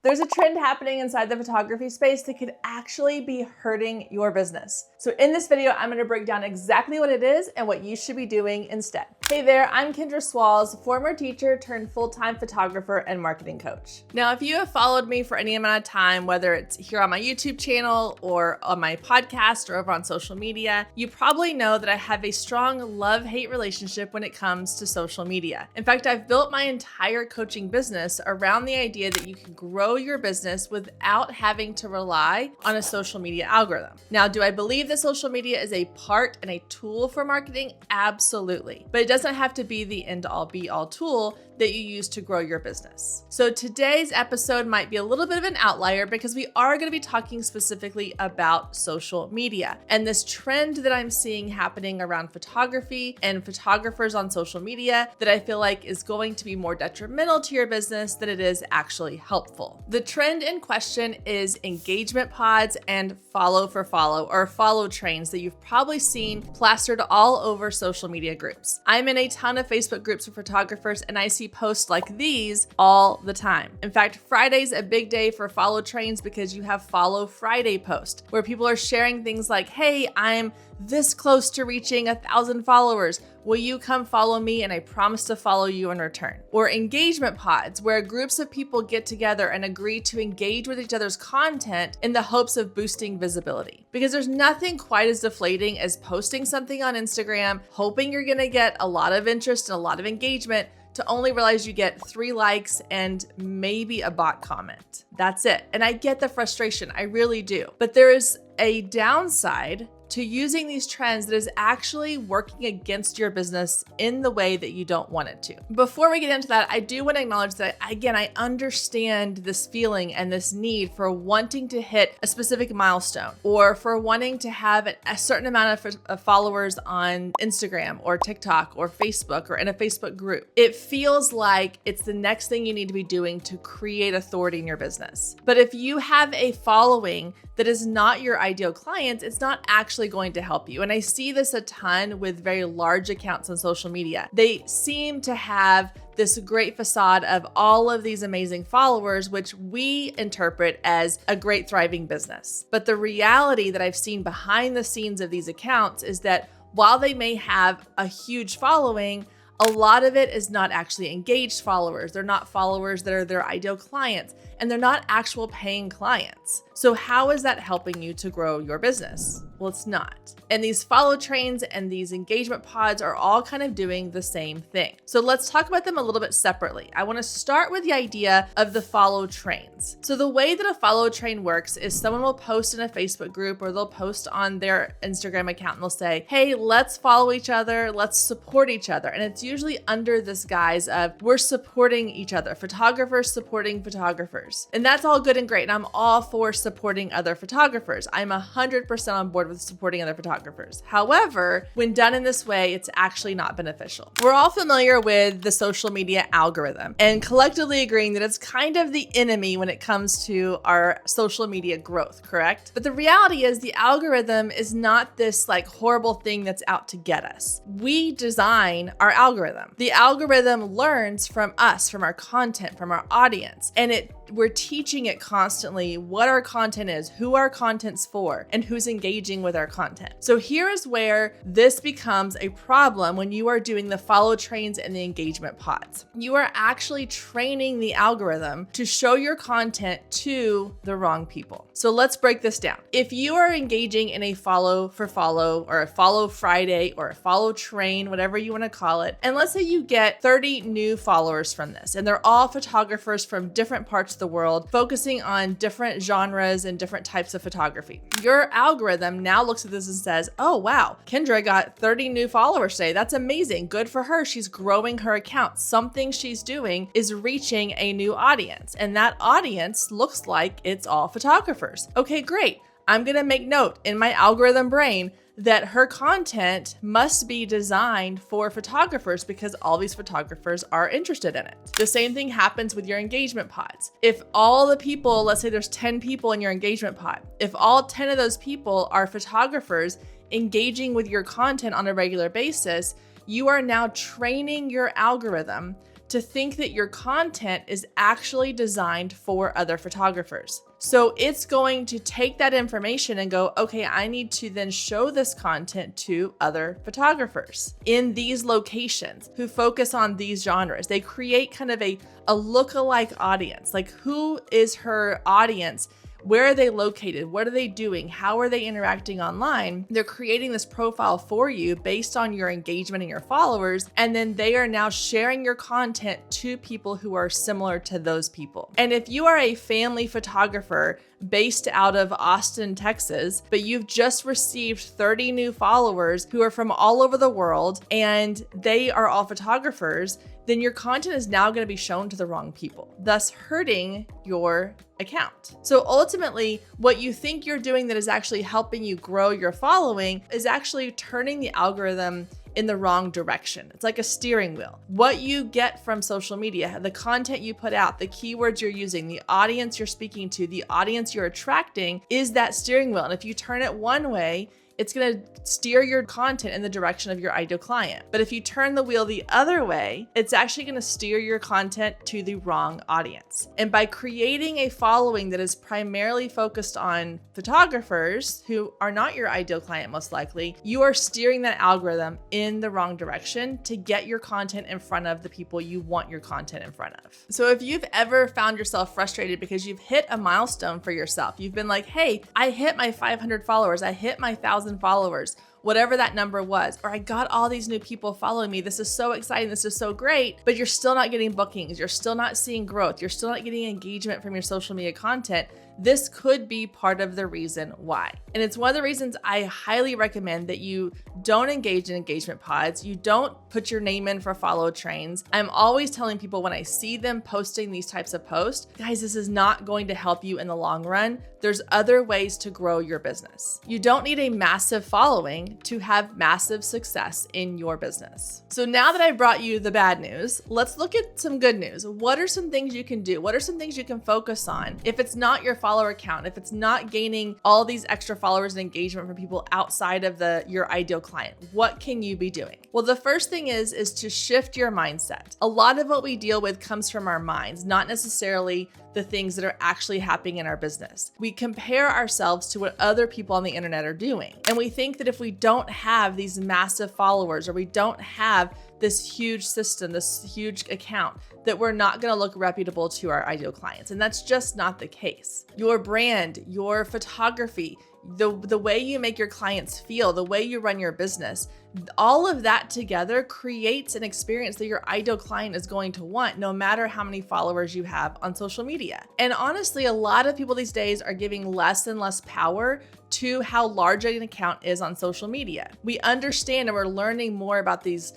There's a trend happening inside the photography space that could actually be hurting your business. So in this video, I'm gonna break down exactly what it is and what you should be doing instead. Hey there, I'm Kendra Swalls, former teacher turned full-time photographer and marketing coach. Now, if you have followed me for any amount of time, whether it's here on my YouTube channel or on my podcast or over on social media, you probably know that I have a strong love-hate relationship when it comes to social media. In fact, I've built my entire coaching business around the idea that you can grow your business without having to rely on a social media algorithm. Now, do I believe that social media is a part and a tool for marketing? Absolutely. But it doesn't have to be the end-all be-all tool that you use to grow your business. So today's episode might be a little bit of an outlier because we are going to be talking specifically about social media and this trend that I'm seeing happening around photography and photographers on social media that I feel like is going to be more detrimental to your business than it is actually helpful. The trend in question is engagement pods and follow for follow or follow trains that you've probably seen plastered all over social media groups. I'm in a ton of Facebook groups for photographers and I see posts like these all the time. In fact, Friday's a big day for follow trains because you have Follow Friday post where people are sharing things like, hey, I'm this close to reaching 1,000 followers. Will you come follow me and I promise to follow you in return? Or engagement pods where groups of people get together and agree to engage with each other's content in the hopes of boosting visibility. Because there's nothing quite as deflating as posting something on Instagram, hoping you're gonna get a lot of interest and a lot of engagement to only realize you get 3 likes and maybe a bot comment. That's it. And I get the frustration, I really do. But there is a downside to using these trends that is actually working against your business in the way that you don't want it to. Before we get into that, I do want to acknowledge that, again, I understand this feeling and this need for wanting to hit a specific milestone or for wanting to have a certain amount of followers on Instagram or TikTok or Facebook or in a Facebook group. It feels like it's the next thing you need to be doing to create authority in your business. But if you have a following that is not your ideal clients, it's not actually going to help you. And I see this a ton with very large accounts on social media. They seem to have this great facade of all of these amazing followers, which we interpret as a great thriving business. But the reality that I've seen behind the scenes of these accounts is that while they may have a huge following, a lot of it is not actually engaged followers. They're not followers that are their ideal clients, and they're not actual paying clients. So how is that helping you to grow your business? Well, it's not. And these follow trains and these engagement pods are all kind of doing the same thing. So let's talk about them a little bit separately. I want to start with the idea of the follow trains. So the way that a follow train works is someone will post in a Facebook group or they'll post on their Instagram account and they'll say, hey, let's follow each other, let's support each other. And it's usually under this guise of we're supporting each other, photographers supporting photographers. And that's all good and great. And I'm all for supporting other photographers. I'm 100% on board with supporting other photographers. However, when done in this way, it's actually not beneficial. We're all familiar with the social media algorithm and collectively agreeing that it's kind of the enemy when it comes to our social media growth, correct? But the reality is the algorithm is not this like horrible thing that's out to get us. We design our algorithm. The algorithm learns from us, from our content, from our audience, and we're teaching it constantly what our content is, who our content's for, and who's engaging with our content. So here is where this becomes a problem when you are doing the follow trains and the engagement pods. You are actually training the algorithm to show your content to the wrong people. So let's break this down. If you are engaging in a follow for follow or a follow Friday or a follow train, whatever you want to call it, and let's say you get 30 new followers from this, and they're all photographers from different parts of the world, focusing on different genres and different types of photography. Your algorithm now looks at this and says, oh wow, Kendra got 30 new followers today. That's amazing. Good for her. She's growing her account. Something she's doing is reaching a new audience. And that audience looks like it's all photographers. Okay, great. I'm going to make note in my algorithm brain that her content must be designed for photographers because all these photographers are interested in it. The same thing happens with your engagement pods. If all the people, let's say there's 10 people in your engagement pod, if all 10 of those people are photographers engaging with your content on a regular basis, you are now training your algorithm to think that your content is actually designed for other photographers. So it's going to take that information and go, okay, I need to then show this content to other photographers in these locations who focus on these genres. They create kind of a lookalike audience. Like, who is her audience? Where are they located? What are they doing? How are they interacting online? They're creating this profile for you based on your engagement and your followers. And then they are now sharing your content to people who are similar to those people. And if you are a family photographer based out of Austin, Texas, but you've just received 30 new followers who are from all over the world and they are all photographers, then your content is now going to be shown to the wrong people, thus hurting your account. So ultimately, what you think you're doing that is actually helping you grow your following is actually turning the algorithm in the wrong direction. It's like a steering wheel. What you get from social media, the content you put out, the keywords you're using, the audience you're speaking to, the audience you're attracting is that steering wheel. And if you turn it one way, it's going to steer your content in the direction of your ideal client. But if you turn the wheel the other way, it's actually going to steer your content to the wrong audience. And by creating a following that is primarily focused on photographers who are not your ideal client, most likely, you are steering that algorithm in the wrong direction to get your content in front of the people you want your content in front of. So if you've ever found yourself frustrated because you've hit a milestone for yourself, you've been like, hey, I hit my 500 followers, I hit my 1,000 followers, whatever that number was, or I got all these new people following me. This is so exciting. This is so great, but you're still not getting bookings. You're still not seeing growth. You're still not getting engagement from your social media content. This could be part of the reason why. And it's one of the reasons I highly recommend that you don't engage in engagement pods. You don't put your name in for follow trains. I'm always telling people when I see them posting these types of posts, guys, this is not going to help you in the long run. There's other ways to grow your business. You don't need a massive following to have massive success in your business. So now that I've brought you the bad news, let's look at some good news. What are some things you can do? What are some things you can focus on? If it's not your follower count, if it's not gaining all these extra followers and engagement from people outside of your ideal client, what can you be doing? Well, the first thing is to shift your mindset. A lot of what we deal with comes from our minds, not necessarily the things that are actually happening in our business. We compare ourselves to what other people on the internet are doing. And we think that if we don't have these massive followers, or we don't have this huge system, this huge account, that we're not gonna look reputable to our ideal clients. And that's just not the case. Your brand, your photography, the way you make your clients feel, the way you run your business, all of that together creates an experience that your ideal client is going to want, no matter how many followers you have on social media. And honestly, a lot of people these days are giving less and less power to how large an account is on social media. We understand and we're learning more about these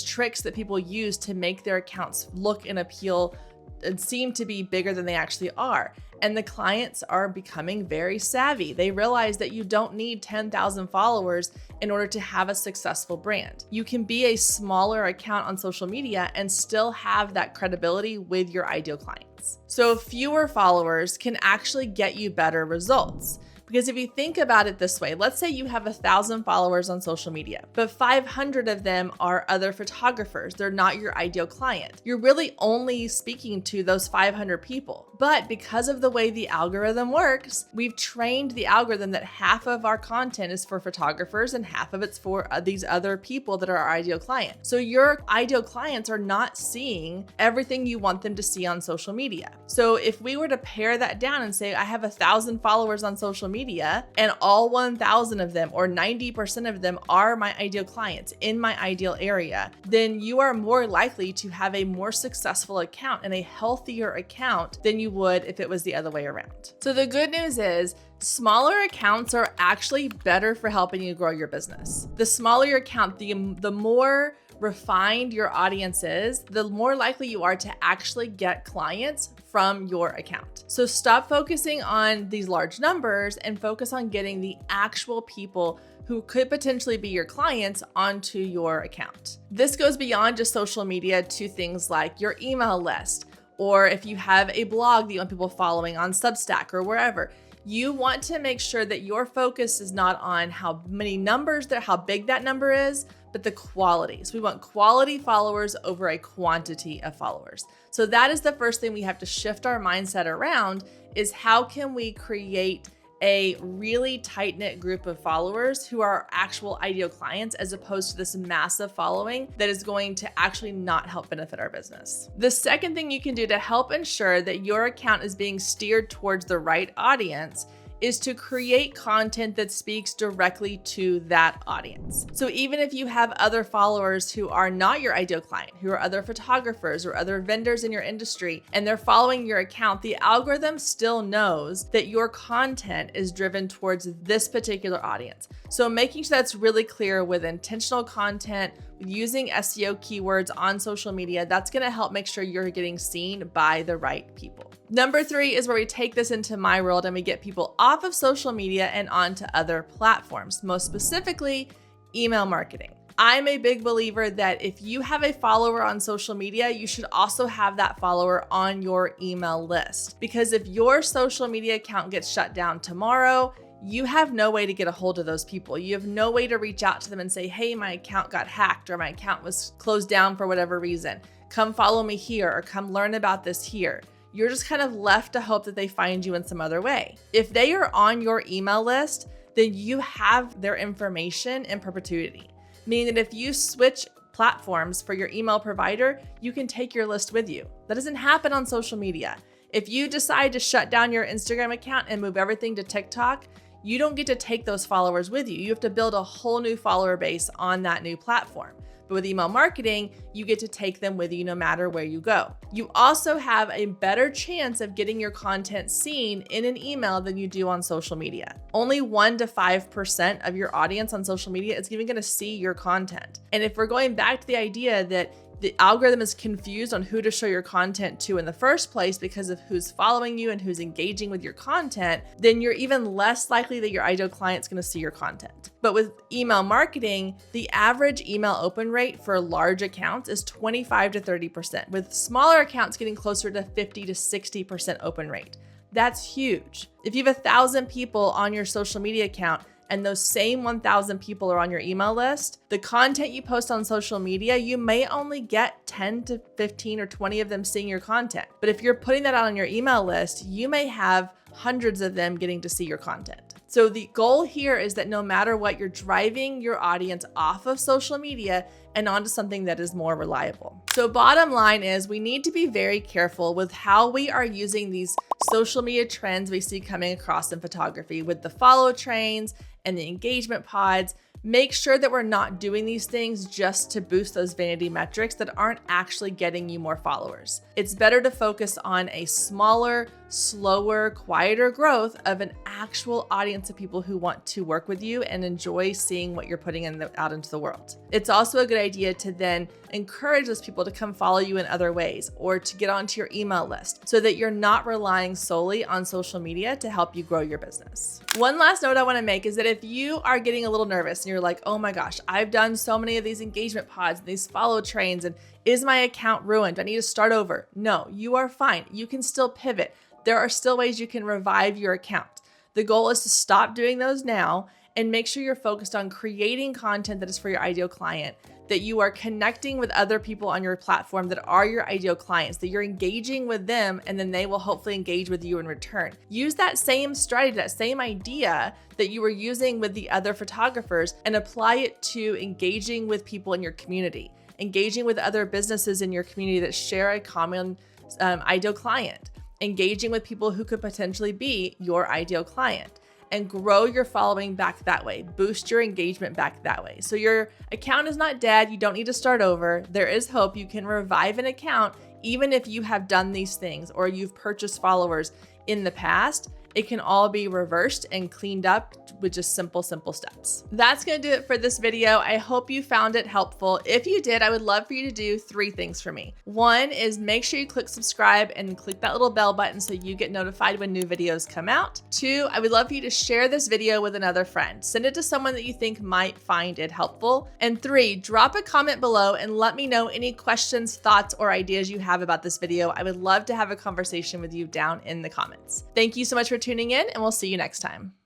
tricks that people use to make their accounts look and appeal and seem to be bigger than they actually are. And the clients are becoming very savvy. They realize that you don't need 10,000 followers in order to have a successful brand. You can be a smaller account on social media and still have that credibility with your ideal clients. So fewer followers can actually get you better results. Because if you think about it this way, let's say you have 1,000 followers on social media, but 500 of them are other photographers. They're not your ideal client. You're really only speaking to those 500 people. But because of the way the algorithm works, we've trained the algorithm that half of our content is for photographers and half of it's for these other people that are our ideal client. So your ideal clients are not seeing everything you want them to see on social media. So if we were to pare that down and say, I have 1,000 followers on social media and all 1,000 of them or 90% of them are my ideal clients in my ideal area, then you are more likely to have a more successful account and a healthier account than you would if it was the other way around. So the good news is smaller accounts are actually better for helping you grow your business. The smaller your account, the more refined your audience is, the more likely you are to actually get clients from your account. So stop focusing on these large numbers and focus on getting the actual people who could potentially be your clients onto your account. This goes beyond just social media to things like your email list, or if you have a blog that you want people following on Substack or wherever. You want to make sure that your focus is not on how many numbers there, how big that number is, but the quality. So we want quality followers over a quantity of followers. So that is the first thing we have to shift our mindset around, is how can we create a really tight-knit group of followers who are actual ideal clients, as opposed to this massive following that is going to actually not help benefit our business. The second thing you can do to help ensure that your account is being steered towards the right audience is to create content that speaks directly to that audience. So even if you have other followers who are not your ideal client, who are other photographers or other vendors in your industry, and they're following your account, the algorithm still knows that your content is driven towards this particular audience. So making sure that's really clear with intentional content, using SEO keywords on social media, that's gonna help make sure you're getting seen by the right people. Number 3 is where we take this into my world and we get people off of social media and onto other platforms, most specifically email marketing. I'm a big believer that if you have a follower on social media, you should also have that follower on your email list. Because if your social media account gets shut down tomorrow, you have no way to get a hold of those people. You have no way to reach out to them and say, hey, my account got hacked or my account was closed down for whatever reason. Come follow me here or come learn about this here. You're just kind of left to hope that they find you in some other way. If they are on your email list, then you have their information in perpetuity. Meaning that if you switch platforms for your email provider, you can take your list with you. That doesn't happen on social media. If you decide to shut down your Instagram account and move everything to TikTok, you don't get to take those followers with you. You have to build a whole new follower base on that new platform. But with email marketing, you get to take them with you no matter where you go. You also have a better chance of getting your content seen in an email than you do on social media. Only 1 to 5% of your audience on social media is even gonna see your content. And if we're going back to the idea that the algorithm is confused on who to show your content to in the first place because of who's following you and who's engaging with your content, then you're even less likely that your ideal client's gonna see your content. But with email marketing, the average email open rate for large accounts is 25 to 30%, with smaller accounts getting closer to 50 to 60% open rate. That's huge. If you have 1,000 people on your social media account, and those same 1,000 people are on your email list, the content you post on social media, you may only get 10 to 15 or 20 of them seeing your content. But if you're putting that out on your email list, you may have hundreds of them getting to see your content. So the goal here is that no matter what, you're driving your audience off of social media and onto something that is more reliable. So bottom line is we need to be very careful with how we are using these social media trends we see coming across in photography with the follow trains and the engagement pods. Make sure that we're not doing these things just to boost those vanity metrics that aren't actually getting you more followers. It's better to focus on a smaller, slower, quieter growth of an actual audience of people who want to work with you and enjoy seeing what you're putting out into the world. It's also a good idea to then encourage those people to come follow you in other ways or to get onto your email list so that you're not relying solely on social media to help you grow your business. One last note I want to make is that if you are getting a little nervous and you're like, oh my gosh, I've done so many of these engagement pods, and these follow trains, and is my account ruined? Do I need to start over? No, you are fine. You can still pivot. There are still ways you can revive your account. The goal is to stop doing those now and make sure you're focused on creating content that is for your ideal client, that you are connecting with other people on your platform that are your ideal clients, that you're engaging with them, and then they will hopefully engage with you in return. Use that same strategy, that same idea that you were using with the other photographers, and apply it to engaging with people in your community, engaging with other businesses in your community that share a common ideal client, engaging with people who could potentially be your ideal client, and grow your following back that way. Boost your engagement back that way. So your account is not dead. You don't need to start over. There is hope. You can revive an account even if you have done these things or you've purchased followers in the past. It can all be reversed and cleaned up with just simple steps. That's gonna do it for this video. I hope you found it helpful. If you did, I would love for you to do 3 things for me. One is make sure you click subscribe and click that little bell button so you get notified when new videos come out. 2, I would love for you to share this video with another friend. Send it to someone that you think might find it helpful. And 3, drop a comment below and let me know any questions, thoughts, or ideas you have about this video. I would love to have a conversation with you down in the comments. Thank you so much for tuning tuning in, and we'll see you next time.